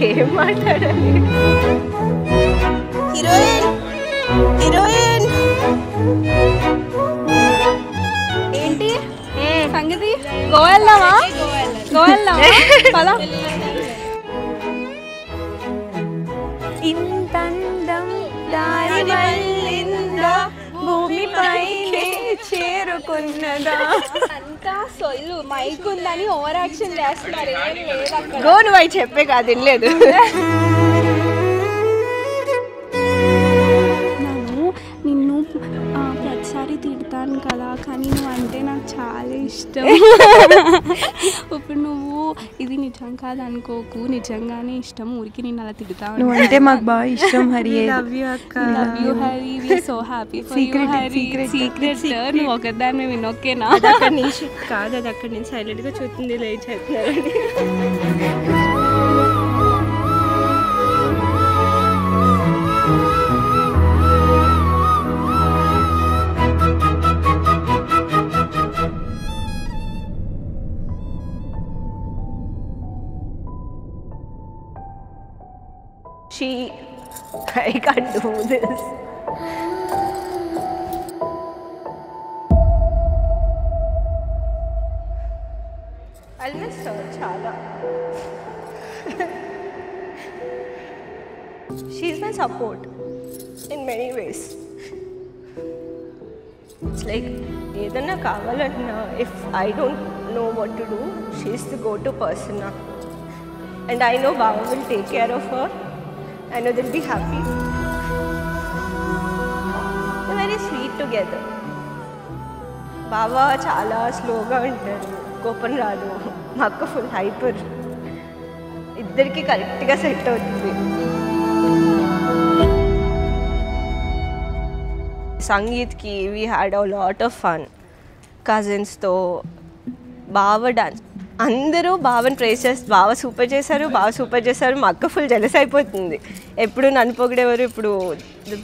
ఏం మాట్లాడాలి? Heroine heroine ఏంటి సంగతి? గోవా వెళ్దామా? పద. ఇంతందం దారి మళ్ళిందా భూమిపై చేరుకున్నదా? అంతా సొల్లు మైక్ ఉందని ఓవర్ యాక్షన్ చేస్తున్నారు. ఏం లేదు అక్కడ. గో నువ్వు అవి చెప్పే కాదు, తినలేదు. నిన్ను ప్రతిసారి తిడతాను కదా, కానీ నువ్వు అంటే నాకు చాలా ఇష్టం. ఇప్పుడు నువ్వు ఇది నిజం కాదు అనుకోకు, నిజంగానే ఇష్టం. ఊరికి నేను అలా తిడతాను. నువ్వు అంటే మాకు బాగా ఇష్టం Hari. Love you Hari. We are so happy for you Hari. Secret నువ్వు ఒకదాన్ని మేము వినొక్కేనా? అక్కడి నుంచి కాదు, అది అక్కడి నుంచి సైలెంట్గా చూస్తుంది లేట్ చేస్తున్నారని. I can't do this. I'll miss her, Chala. She's my support in many ways. It's like, ఏదన్నా కావాలన్నా, if I don't know what to do, she's the go-to person now. And I know Baba will take care of her. I know they'll be happy. They're very sweet together. Baba చాలా స్లోగా ఉంటారు, కోపం రాదు. మా అక్క full hyper. ఇద్దరికి కరెక్ట్గా set అవుతుంది. సంగీత్కి we had a lot of fun. కజిన్స్తో బాగా డాన్స్, అందరూ బావని ప్రైజ్ చేస్తారు. బావ సూపర్ చేశారు, బావ సూపర్ చేశారు. మా అక్క ఫుల్ జెలస్ అయిపోతుంది. ఎప్పుడు నన్ను పొగిడేవారు, ఇప్పుడు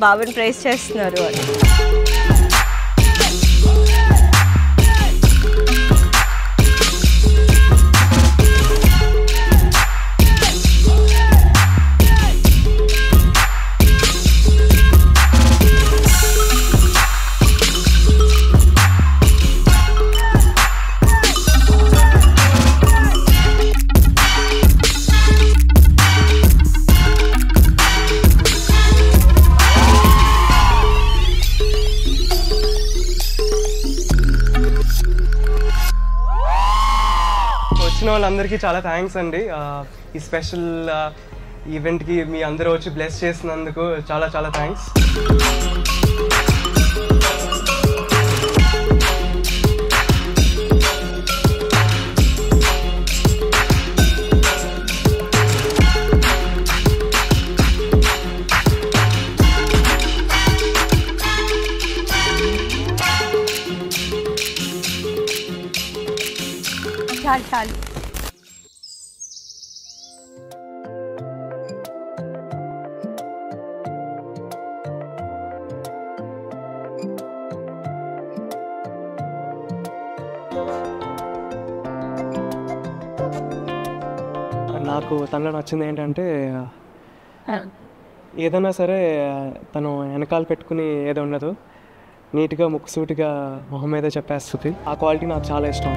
బావని ప్రైజ్ చేస్తున్నారు అని. వాళ్ళందరికీ చాలా థ్యాంక్స్ అండి. ఈ స్పెషల్ ఈవెంట్కి మీ అందరూ వచ్చి బ్లెస్ చేసినందుకు చాలా చాలా థ్యాంక్స్. చాలు నాకు తనలో నచ్చింది ఏంటంటే ఏదైనా సరే తను వెనకాల పెట్టుకుని ఏదో ఉండదు, నీట్గా ముక్కుసూటిగా మొహం మీద చెప్పేస్తుంది. ఆ క్వాలిటీ నాకు చాలా ఇష్టం.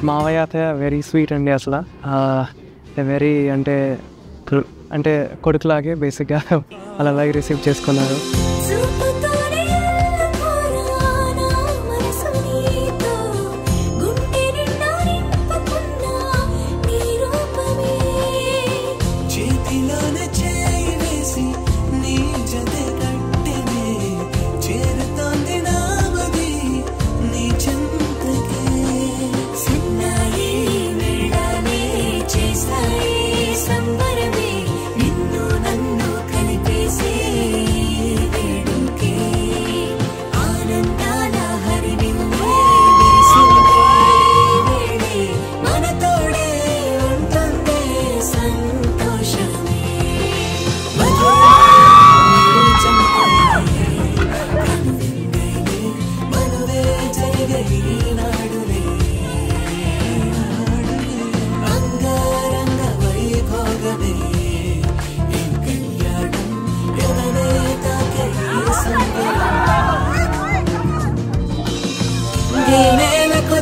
మావయ్య అయితే వెరీ స్వీట్ అండి. అసలు వెరీ అంటే అంటే కొడుకులాగే బేసిక్గా అలాగే రిసీవ్ చేసుకున్నారు.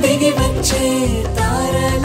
దిగి వచ్చే తారల